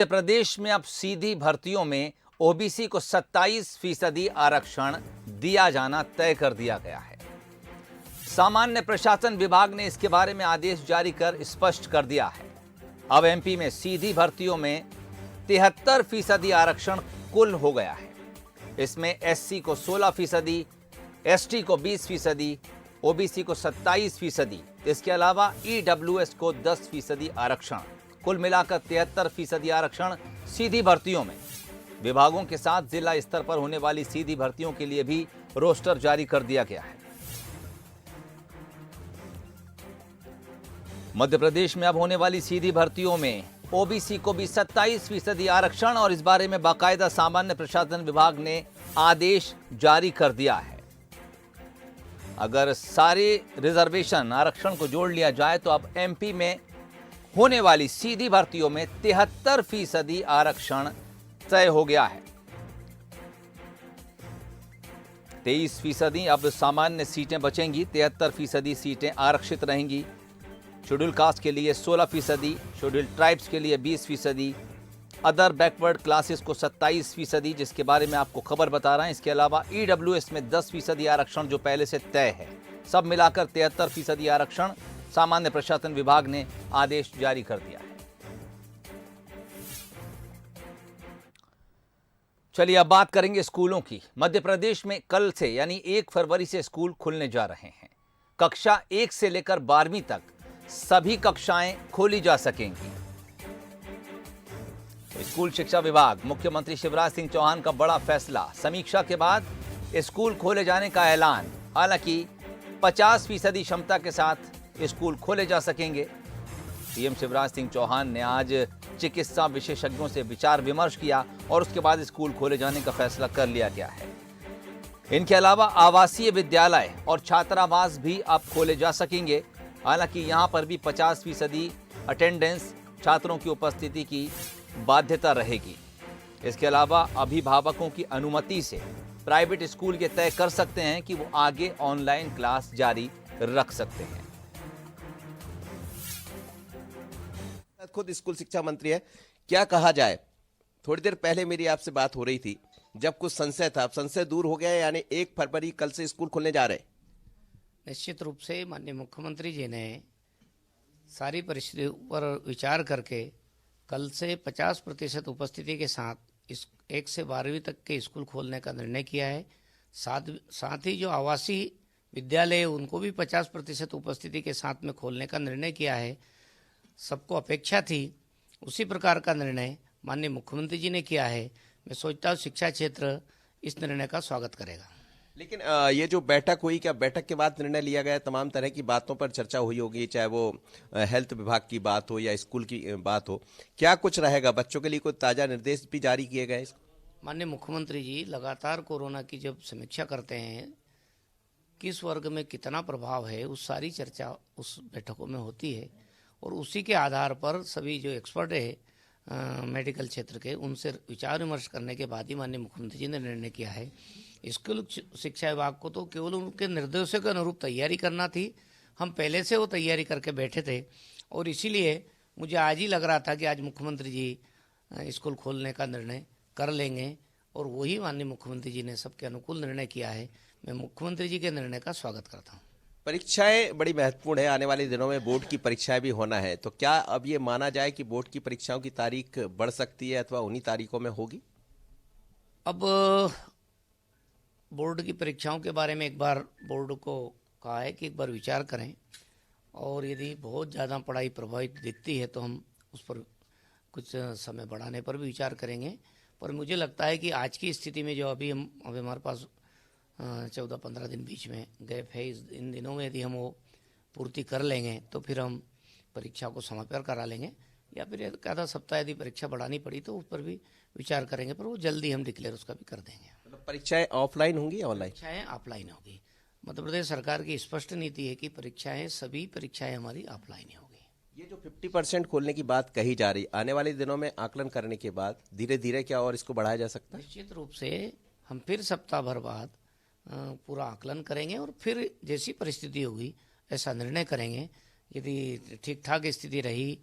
मध्य प्रदेश में अब सीधी भर्तियों में ओबीसी को 27% आरक्षण दिया जाना तय कर दिया गया है। सामान्य प्रशासन विभाग ने इसके बारे में आदेश जारी कर स्पष्ट कर दिया है। अब एमपी में सीधी भर्तियों में 73% आरक्षण कुल हो गया है। इसमें एससी को 16%, एसटी को 20%, ओबीसी को 27%, इसके अलावा ईडब्ल्यूएस को 10% आरक्षण, कुल मिलाकर 73% आरक्षण सीधी भर्तियों में। विभागों के साथ जिला स्तर पर होने वाली सीधी भर्तियों के लिए भी रोस्टर जारी कर दिया गया है। मध्य प्रदेश में अब होने वाली सीधी भर्तियों में ओबीसी को भी 27% आरक्षण और इस बारे में बाकायदा सामान्य प्रशासन विभाग ने आदेश जारी कर दिया है। अगर सारे रिजर्वेशन आरक्षण को जोड़ लिया जाए तो अब एमपी में होने वाली सीधी भर्तियों में 73% आरक्षण तय हो गया है। 23% अब सामान्य सीटें बचेंगी, 73% सीटें आरक्षित रहेंगी। शेड्यूल कास्ट के लिए 16%, शेड्यूल ट्राइब्स के लिए 20%, अदर बैकवर्ड क्लासेस को 27%, जिसके बारे में आपको खबर बता रहे हैं। इसके अलावा ईडब्ल्यूएस में 10% आरक्षण जो पहले से तय है। सब मिलाकर 73% आरक्षण सामान्य प्रशासन विभाग ने आदेश जारी कर दिया है। चलिए अब बात करेंगे स्कूलों की। मध्य प्रदेश में कल से यानी 1 फरवरी से स्कूल खुलने जा रहे हैं। कक्षा 1 से लेकर 12वीं तक सभी कक्षाएं खोली जा सकेंगी। स्कूल शिक्षा विभाग, मुख्यमंत्री शिवराज सिंह चौहान का बड़ा फैसला। समीक्षा के बाद स्कूल खोले जाने का ऐलान। हालांकि 50% क्षमता के साथ स्कूल खोले जा सकेंगे। सीएम शिवराज सिंह चौहान ने आज चिकित्सा विशेषज्ञों से विचार विमर्श किया और उसके बाद स्कूल खोले जाने का फैसला कर लिया गया है। इनके अलावा आवासीय विद्यालय और छात्रावास भी अब खोले जा सकेंगे। हालांकि यहां पर भी 50% अटेंडेंस, छात्रों की उपस्थिति की बाध्यता रहेगी। इसके अलावा अभिभावकों की अनुमति से प्राइवेट स्कूल ये तय कर सकते हैं कि वो आगे ऑनलाइन क्लास जारी रख सकते हैं। खुद स्कूल शिक्षा मंत्री है, क्या कहा जाए? थोड़ी देर पहले मेरी आपसे बात हो रही थी, जब कुछ संशय था, अब संशय दूर हो गया, यानी 1 फरवरी कल से स्कूल खुलने जा रहे। निश्चित रूप से माननीय मुख्यमंत्री जी ने सारी परिस्थितियों पर विचार करके कल से 50% उपस्थिति के साथ इस 1 से 12वीं तक के स्कूल खोलने का निर्णय किया है। साथ ही जो आवासीय विद्यालय उनको भी 50% उपस्थिति के साथ में खोलने का निर्णय किया है। सबको अपेक्षा थी, उसी प्रकार का निर्णय माननीय मुख्यमंत्री जी ने किया है। मैं सोचता हूँ शिक्षा क्षेत्र इस निर्णय का स्वागत करेगा। लेकिन ये जो बैठक हुई, क्या बैठक के बाद निर्णय लिया गया? तमाम तरह की बातों पर चर्चा हुई होगी, चाहे वो हेल्थ विभाग की बात हो या स्कूल की बात हो। क्या कुछ रहेगा? बच्चों के लिए कोई ताजा निर्देश भी जारी किए गए? माननीय मुख्यमंत्री जी लगातार कोरोना की जब समीक्षा करते हैं, किस वर्ग में कितना प्रभाव है, उस सारी चर्चा उस बैठकों में होती है और उसी के आधार पर सभी जो एक्सपर्ट है मेडिकल क्षेत्र के, उनसे विचार विमर्श करने के बाद ही माननीय मुख्यमंत्री जी ने निर्णय किया है। स्कूल शिक्षा विभाग को तो केवल उनके निर्देशों के अनुरूप तैयारी करना थी। हम पहले से वो तैयारी करके बैठे थे और इसीलिए मुझे आज ही लग रहा था कि आज मुख्यमंत्री जी स्कूल खोलने का निर्णय कर लेंगे और वही माननीय मुख्यमंत्री जी ने सबके अनुकूल निर्णय किया है। मैं मुख्यमंत्री जी के निर्णय का स्वागत करता हूँ। परीक्षाएं बड़ी महत्वपूर्ण है, आने वाले दिनों में बोर्ड की परीक्षाएं भी होना है, तो क्या अब ये माना जाए कि बोर्ड की परीक्षाओं की तारीख बढ़ सकती है अथवा उन्हीं तारीखों में होगी? अब बोर्ड की परीक्षाओं के बारे में एक बार बोर्ड को कहा है कि एक बार विचार करें और यदि बहुत ज़्यादा पढ़ाई प्रभावित दिखती है तो हम उस पर कुछ समय बढ़ाने पर भी विचार करेंगे। पर मुझे लगता है कि आज की स्थिति में जो अभी हमारे पास 14-15 दिन बीच में गैप है, इन दिनों में यदि हम वो पूर्ति कर लेंगे तो फिर हम परीक्षा को समय पर करा लेंगे, या फिर आधा सप्ताह यदि परीक्षा बढ़ानी पड़ी तो उस पर भी विचार करेंगे, पर वो जल्दी हम डिक्लेयर उसका भी कर देंगे। मतलब परीक्षाएं ऑफलाइन होंगी या ऑनलाइन? परीक्षाएं ऑफलाइन होगी। मध्य प्रदेश सरकार की स्पष्ट नीति है कि सभी परीक्षाएं हमारी ऑफलाइन ही होगी। ये जो 50% खोलने की बात कही जा रही, आने वाले दिनों में आकलन करने के बाद धीरे धीरे क्या और इसको बढ़ाया जा सकता है? निश्चित रूप से हम फिर सप्ताह भर बाद पूरा आकलन करेंगे और फिर जैसी परिस्थिति होगी ऐसा निर्णय करेंगे। यदि ठीक ठाक स्थिति रही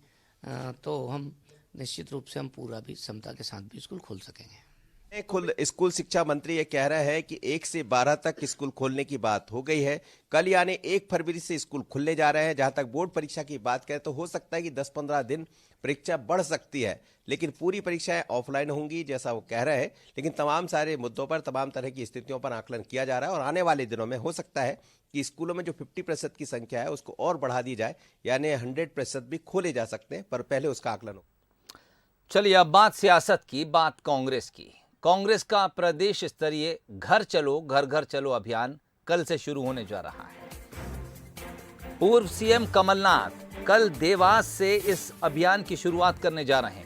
तो हम निश्चित रूप से हम पूरा भी क्षमता के साथ भी स्कूल खोल सकेंगे। खुद स्कूल शिक्षा मंत्री ये कह रहे हैं कि 1 से 12 तक स्कूल खोलने की बात हो गई है। कल यानी 1 फरवरी से स्कूल खुलने जा रहे हैं। जहां तक बोर्ड परीक्षा की बात करें तो हो सकता है कि 10-15 दिन परीक्षा बढ़ सकती है, लेकिन पूरी परीक्षाएं ऑफलाइन होंगी जैसा वो कह रहे हैं। लेकिन तमाम सारे मुद्दों पर, तमाम तरह की स्थितियों पर आकलन किया जा रहा है और आने वाले दिनों में हो सकता है कि स्कूलों में जो 50% की संख्या है उसको और बढ़ा दी जाए, यानी 100% भी खोले जा सकते हैं, पर पहले उसका आकलन हो। चलिए अब बात सियासत की, बात कांग्रेस की। कांग्रेस का प्रदेश स्तरीय घर चलो घर घर चलो अभियान कल से शुरू होने जा रहा है। पूर्व सीएम कमलनाथ कल देवास से इस अभियान की शुरुआत करने जा रहे हैं।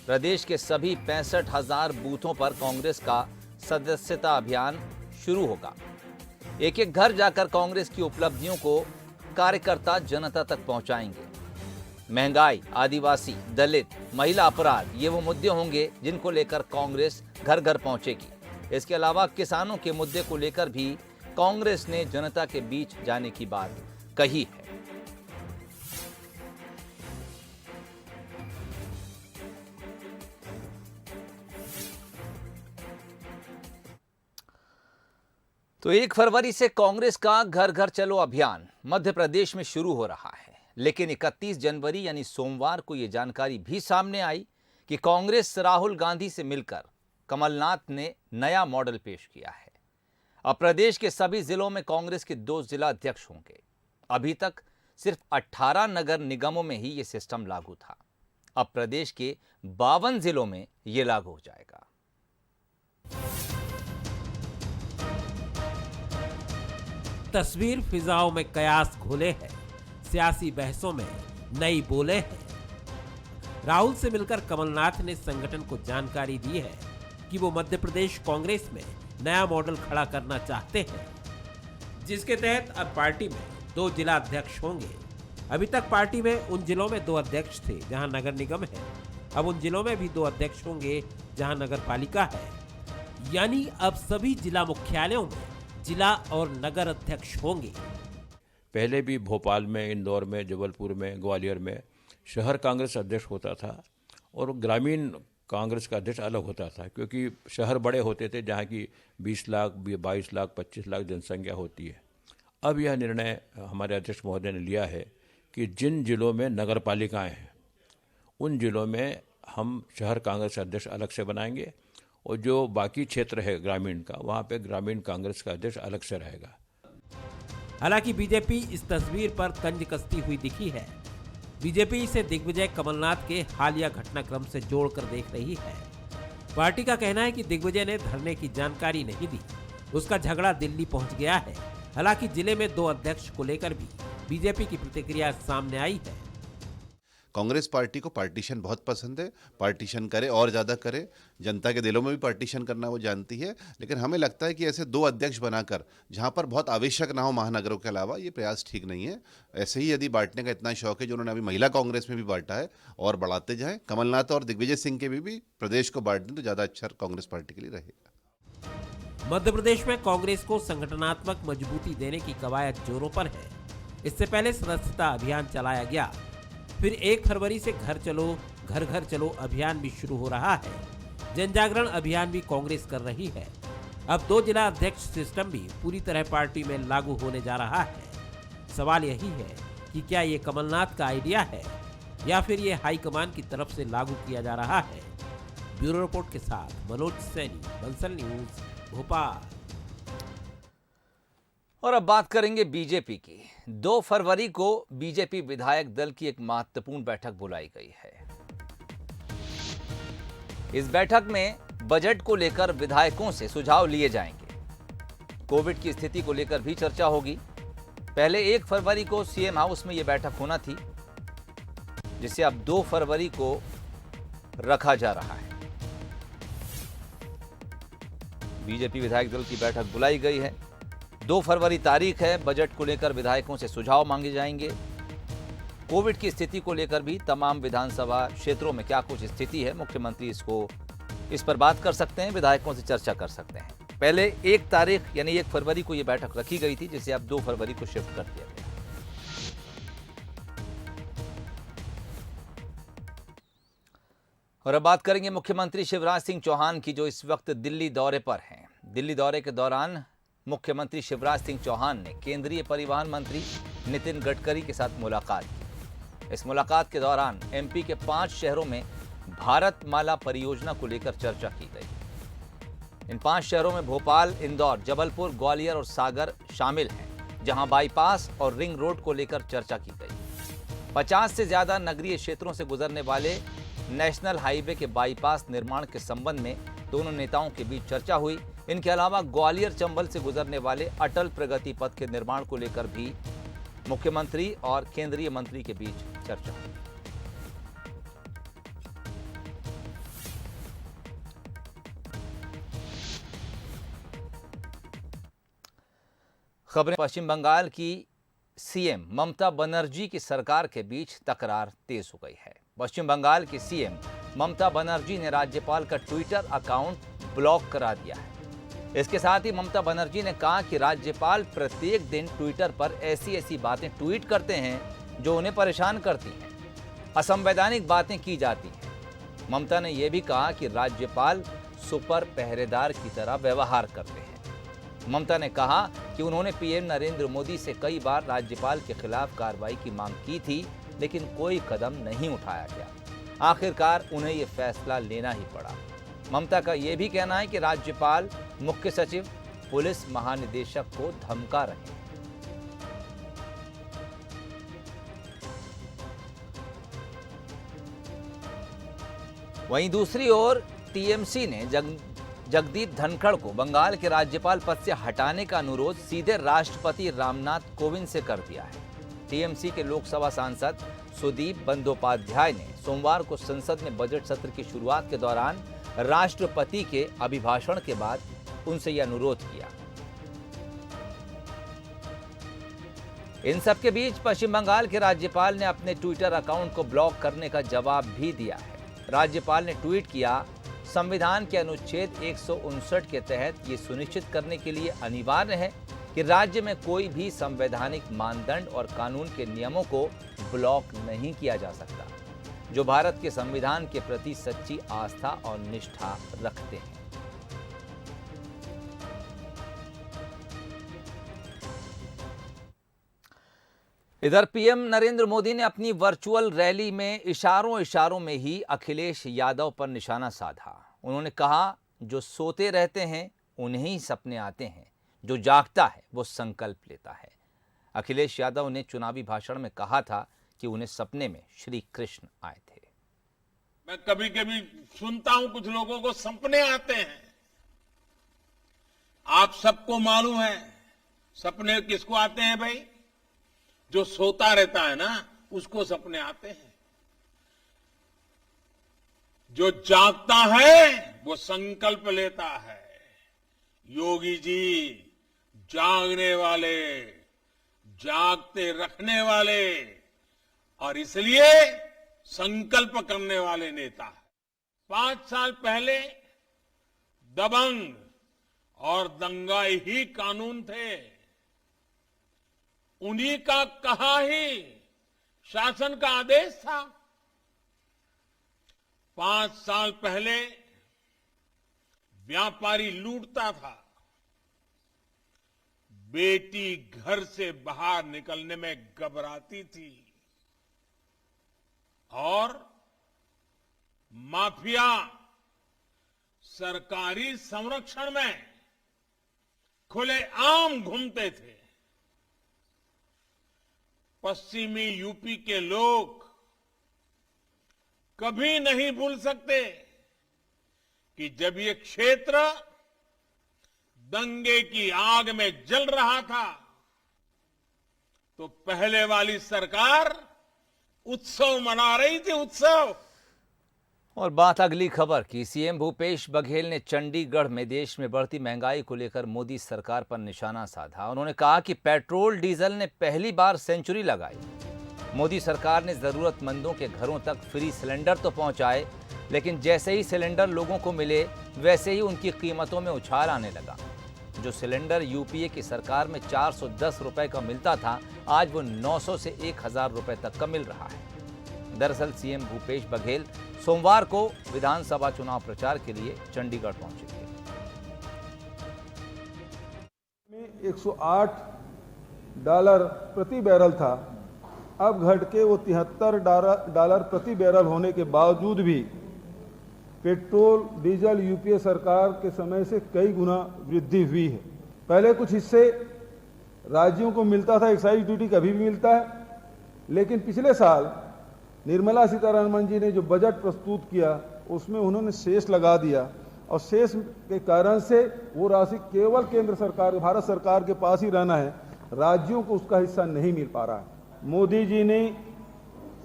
प्रदेश के सभी 65,000 बूथों पर कांग्रेस का सदस्यता अभियान शुरू होगा। एक एक घर जाकर कांग्रेस की उपलब्धियों को कार्यकर्ता जनता तक पहुंचाएंगे। महंगाई, आदिवासी, दलित, महिला अपराध, ये वो मुद्दे होंगे जिनको लेकर कांग्रेस घर घर पहुंचेगी। इसके अलावा किसानों के मुद्दे को लेकर भी कांग्रेस ने जनता के बीच जाने की बात कही है। तो 1 फरवरी से कांग्रेस का घर घर चलो अभियान मध्य प्रदेश में शुरू हो रहा है, लेकिन 31 जनवरी यानी सोमवार को यह जानकारी भी सामने आई कि कांग्रेस राहुल गांधी से मिलकर कमलनाथ ने नया मॉडल पेश किया है। अब प्रदेश के सभी जिलों में कांग्रेस के 2 जिला अध्यक्ष होंगे। अभी तक सिर्फ 18 नगर निगमों में ही यह सिस्टम लागू था। अब प्रदेश के 52 जिलों में यह लागू हो जाएगा। तस्वीर फिजाओं में कयास घोले हैं, सियासी बहसों में नई बोले हैं। राहुल से मिलकर कमलनाथ ने संगठन को जानकारी दी है कि वो मध्य प्रदेश कांग्रेस में नया मॉडल खड़ा करना चाहते हैं, जिसके तहत अब पार्टी में 2 जिला अध्यक्ष होंगे। अभी तक पार्टी में उन जिलों में 2 अध्यक्ष थे जहां नगर निगम है। अब उन जिलों में भी 2 अध्यक्ष होंगे जहां नगर पालिका है। यानी अब सभी जिला मुख्यालयों में जिला और नगर अध्यक्ष होंगे। पहले भी भोपाल में, इंदौर में, जबलपुर में, ग्वालियर में शहर कांग्रेस अध्यक्ष होता था और ग्रामीण कांग्रेस का अध्यक्ष अलग होता था, क्योंकि शहर बड़े होते थे जहाँ की 20 लाख, 22 लाख, 25 लाख जनसंख्या होती है। अब यह निर्णय हमारे अध्यक्ष महोदय ने लिया है कि जिन जिलों में नगर पालिकाएँ हैं उन जिलों में हम शहर कांग्रेस अध्यक्ष अलग से बनाएंगे और जो बाकी क्षेत्र है ग्रामीण का, वहाँ पे ग्रामीण कांग्रेस का अध्यक्ष अलग से रहेगा। हालांकि बीजेपी इस तस्वीर पर तंज कसती हुई दिखी है। बीजेपी इसे दिग्विजय कमलनाथ के हालिया घटनाक्रम से जोड़कर देख रही है। पार्टी का कहना है कि दिग्विजय ने धरने की जानकारी नहीं दी, उसका झगड़ा दिल्ली पहुंच गया है। हालांकि जिले में 2 अध्यक्ष को लेकर भी बीजेपी की प्रतिक्रिया सामने आई है। कांग्रेस पार्टी को पार्टीशन बहुत पसंद है, पार्टीशन करे और ज़्यादा करे, जनता के दिलों में भी पार्टीशन करना वो जानती है। लेकिन हमें लगता है कि ऐसे 2 अध्यक्ष बनाकर जहां पर बहुत आवश्यक ना हो महानगरों के अलावा, ये प्रयास ठीक नहीं है। ऐसे ही यदि बांटने का इतना शौक है जो उन्होंने अभी महिला कांग्रेस में भी बांटा है और बढ़ाते जाएं, कमलनाथ और दिग्विजय सिंह के भी प्रदेश को बांट दें तो ज़्यादा अच्छा कांग्रेस पार्टी के लिए रहेगा। मध्य प्रदेश में कांग्रेस को संगठनात्मक मजबूती देने की कवायद जोरों पर है। इससे पहले सदस्यता अभियान चलाया गया, फिर 1 फरवरी से घर चलो घर घर चलो अभियान भी शुरू हो रहा है। जन जागरण अभियान भी कांग्रेस कर रही है। अब 2 जिला अध्यक्ष सिस्टम भी पूरी तरह पार्टी में लागू होने जा रहा है। सवाल यही है कि क्या ये कमलनाथ का आइडिया है या फिर ये हाईकमान की तरफ से लागू किया जा रहा है। ब्यूरो रिपोर्ट के साथ मनोज सैनी, बंसल न्यूज, भोपाल। और अब बात करेंगे बीजेपी की। 2 फरवरी को बीजेपी विधायक दल की एक महत्वपूर्ण बैठक बुलाई गई है। इस बैठक में बजट को लेकर विधायकों से सुझाव लिए जाएंगे। कोविड की स्थिति को लेकर भी चर्चा होगी। पहले 1 फरवरी को सीएम हाउस में यह बैठक होना थी, जिसे अब 2 फरवरी को रखा जा रहा है। बीजेपी विधायक दल की बैठक बुलाई गई है। 2 फरवरी तारीख है। बजट को लेकर विधायकों से सुझाव मांगे जाएंगे। कोविड की स्थिति को लेकर भी तमाम विधानसभा क्षेत्रों में क्या कुछ स्थिति है, मुख्यमंत्री इस पर बात कर सकते हैं, विधायकों से चर्चा कर सकते हैं। पहले 1 तारीख यानी 1 फरवरी को यह बैठक रखी गई थी, जिसे अब 2 फरवरी को शिफ्ट कर दिया गया। और अब बात करेंगे मुख्यमंत्री शिवराज सिंह चौहान की, जो इस वक्त दिल्ली दौरे पर हैं। दिल्ली दौरे के दौरान मुख्यमंत्री शिवराज सिंह चौहान ने केंद्रीय परिवहन मंत्री नितिन गडकरी के साथ मुलाकात की। इस मुलाकात के दौरान एमपी के 5 शहरों में भारतमाला परियोजना को लेकर चर्चा की गई। इन 5 शहरों में भोपाल, इंदौर, जबलपुर, ग्वालियर और सागर शामिल हैं, जहां बाईपास और रिंग रोड को लेकर चर्चा की गई। 50 से ज्यादा नगरीय क्षेत्रों से गुजरने वाले नेशनल हाईवे के बाईपास निर्माण के संबंध में दोनों नेताओं के बीच चर्चा हुई। इनके अलावा ग्वालियर चंबल से गुजरने वाले अटल प्रगति पथ के निर्माण को लेकर भी मुख्यमंत्री और केंद्रीय मंत्री के बीच चर्चा हुई। खबरें पश्चिम बंगाल की सीएम ममता बनर्जी की सरकार के बीच तकरार तेज हो गई है। पश्चिम बंगाल की सीएम ममता बनर्जी ने राज्यपाल का ट्विटर अकाउंट ब्लॉक करा दिया है। इसके साथ ही ममता बनर्जी ने कहा कि राज्यपाल प्रत्येक दिन ट्विटर पर ऐसी बातें ट्वीट करते हैं जो उन्हें परेशान करती हैं, असंवैधानिक बातें की जाती हैं। ममता ने यह भी कहा कि राज्यपाल सुपर पहरेदार की तरह व्यवहार करते हैं। ममता ने कहा कि उन्होंने पीएम नरेंद्र मोदी से कई बार राज्यपाल के खिलाफ कार्रवाई की मांग की थी, लेकिन कोई कदम नहीं उठाया गया। आखिरकार उन्हें यह फैसला लेना ही पड़ा। ममता का यह भी कहना है कि राज्यपाल, मुख्य सचिव, पुलिस महानिदेशक को धमका रहे हैं। वहीं दूसरी ओर टीएमसी ने जगदीप धनखड़ को बंगाल के राज्यपाल पद से हटाने का अनुरोध सीधे राष्ट्रपति रामनाथ कोविंद से कर दिया है। टीएमसी के लोकसभा सांसद सुदीप बंदोपाध्याय ने सोमवार को संसद में बजट सत्र की शुरुआत के दौरान राष्ट्रपति के अभिभाषण के बाद उनसे यह अनुरोध किया। इन सबके बीच पश्चिम बंगाल के राज्यपाल ने अपने ट्विटर अकाउंट को ब्लॉक करने का जवाब भी दिया है। राज्यपाल ने ट्वीट किया, संविधान के अनुच्छेद 159 के तहत ये सुनिश्चित करने के लिए अनिवार्य है कि राज्य में कोई भी संवैधानिक मानदंड और कानून के नियमों को ब्लॉक नहीं किया जा सकता, जो भारत के संविधान के प्रति सच्ची आस्था और निष्ठा रखते हैं। इधर पीएम नरेंद्र मोदी ने अपनी वर्चुअल रैली में इशारों में ही अखिलेश यादव पर निशाना साधा। उन्होंने कहा, जो सोते रहते हैं उन्हें ही सपने आते हैं, जो जागता है वो संकल्प लेता है। अखिलेश यादव ने चुनावी भाषण में कहा था कि उन्हें सपने में श्री कृष्ण आए थे। मैं कभी कभी सुनता हूं कुछ लोगों को सपने आते हैं। आप सबको मालूम है सपने किसको आते हैं भाई? जो सोता रहता है ना, उसको सपने आते हैं। जो जागता है वो संकल्प लेता है। योगी जी जागने वाले, जागते रखने वाले और इसलिए संकल्प करने वाले नेता है। 5 साल पहले दबंग और दंगाई ही कानून थे। उन्हीं का कहा ही शासन का आदेश था। 5 साल पहले व्यापारी लूटता था, बेटी घर से बाहर निकलने में घबराती थी और माफिया सरकारी संरक्षण में खुलेआम घूमते थे। पश्चिमी यूपी के लोग कभी नहीं भूल सकते कि जब ये क्षेत्र दंगे की आग में जल रहा था तो पहले वाली सरकार उत्सव मना रही थी, उत्सव। और बात अगली खबर की। सीएम भूपेश बघेल ने चंडीगढ़ में देश में बढ़ती महंगाई को लेकर मोदी सरकार पर निशाना साधा। उन्होंने कहा कि पेट्रोल डीजल ने पहली बार सेंचुरी लगाई। मोदी सरकार ने जरूरतमंदों के घरों तक फ्री सिलेंडर तो पहुंचाए, लेकिन जैसे ही सिलेंडर लोगों को मिले वैसे ही उनकी कीमतों में उछाल आने लगा। जो सिलेंडर यूपीए की सरकार में 410 रुपए का मिलता था, आज वो 900 से 1000 रुपए तक का मिल रहा है। दरअसल सीएम भूपेश बघेल सोमवार को विधानसभा चुनाव प्रचार के लिए चंडीगढ़ पहुंचेंगे। $108 प्रति बैरल था, अब घट के वो $73 प्रति बैरल होने के बावजूद भी पेट्रोल डीजल यूपीए सरकार के समय से कई गुना वृद्धि हुई है। पहले कुछ हिस्से राज्यों को मिलता था, एक्साइज ड्यूटी कभी भी मिलता है, लेकिन पिछले साल निर्मला सीतारमण जी ने जो बजट प्रस्तुत किया उसमें उन्होंने शेष लगा दिया और शेष के कारण से वो राशि केवल केंद्र सरकार, भारत सरकार के पास ही रहना है, राज्यों को उसका हिस्सा नहीं मिल पा रहा है। मोदी जी ने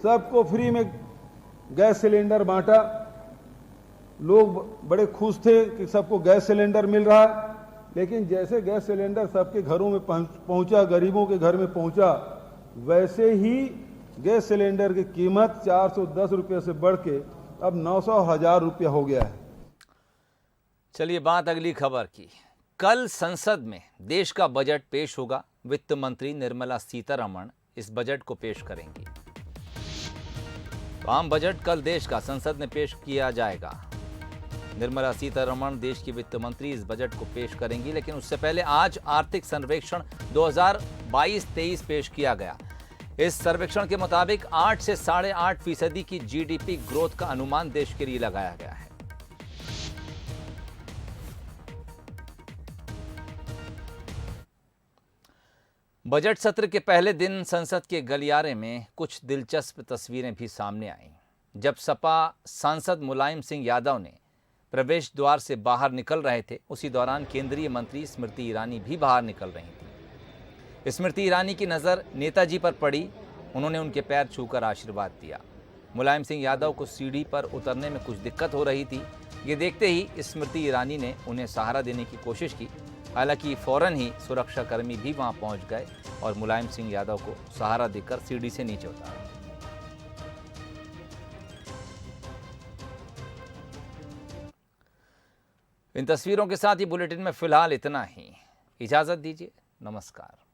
सबको फ्री में गैस सिलेंडर बांटा, लोग बड़े खुश थे कि सबको गैस सिलेंडर मिल रहा है, लेकिन जैसे गैस सिलेंडर सबके घरों में पहुंचा, गरीबों के घर में पहुंचा, वैसे ही गैस सिलेंडर की कीमत 410 रुपये से बढ़ के अब 900-1000 रुपया हो गया है। चलिए बात अगली खबर की। कल संसद में देश का बजट पेश होगा। वित्त मंत्री निर्मला सीतारमण इस बजट को पेश करेंगी। तो आम बजट कल देश का संसद में पेश किया जाएगा। निर्मला सीतारमण देश की वित्त मंत्री इस बजट को पेश करेंगी, लेकिन उससे पहले आज आर्थिक सर्वेक्षण 2022-23 पेश किया गया। इस सर्वेक्षण के मुताबिक 8 से 8.5% की जीडीपी ग्रोथ का अनुमान देश के लिए लगाया गया है। बजट सत्र के पहले दिन संसद के गलियारे में कुछ दिलचस्प तस्वीरें भी सामने आईं। जब सपा सांसद मुलायम सिंह यादव ने प्रवेश द्वार से बाहर निकल रहे थे, उसी दौरान केंद्रीय मंत्री स्मृति ईरानी भी बाहर निकल रही थी। स्मृति ईरानी की नज़र नेताजी पर पड़ी, उन्होंने उनके पैर छूकर आशीर्वाद दिया। मुलायम सिंह यादव को सीढ़ी पर उतरने में कुछ दिक्कत हो रही थी। ये देखते ही स्मृति ईरानी ने उन्हें सहारा देने की कोशिश की। हालांकि फौरन ही सुरक्षाकर्मी भी वहां पहुंच गए और मुलायम सिंह यादव को सहारा देकर सीढ़ी से नीचे उतारा। इन तस्वीरों के साथ ही बुलेटिन में फिलहाल इतना ही। इजाजत दीजिए, नमस्कार।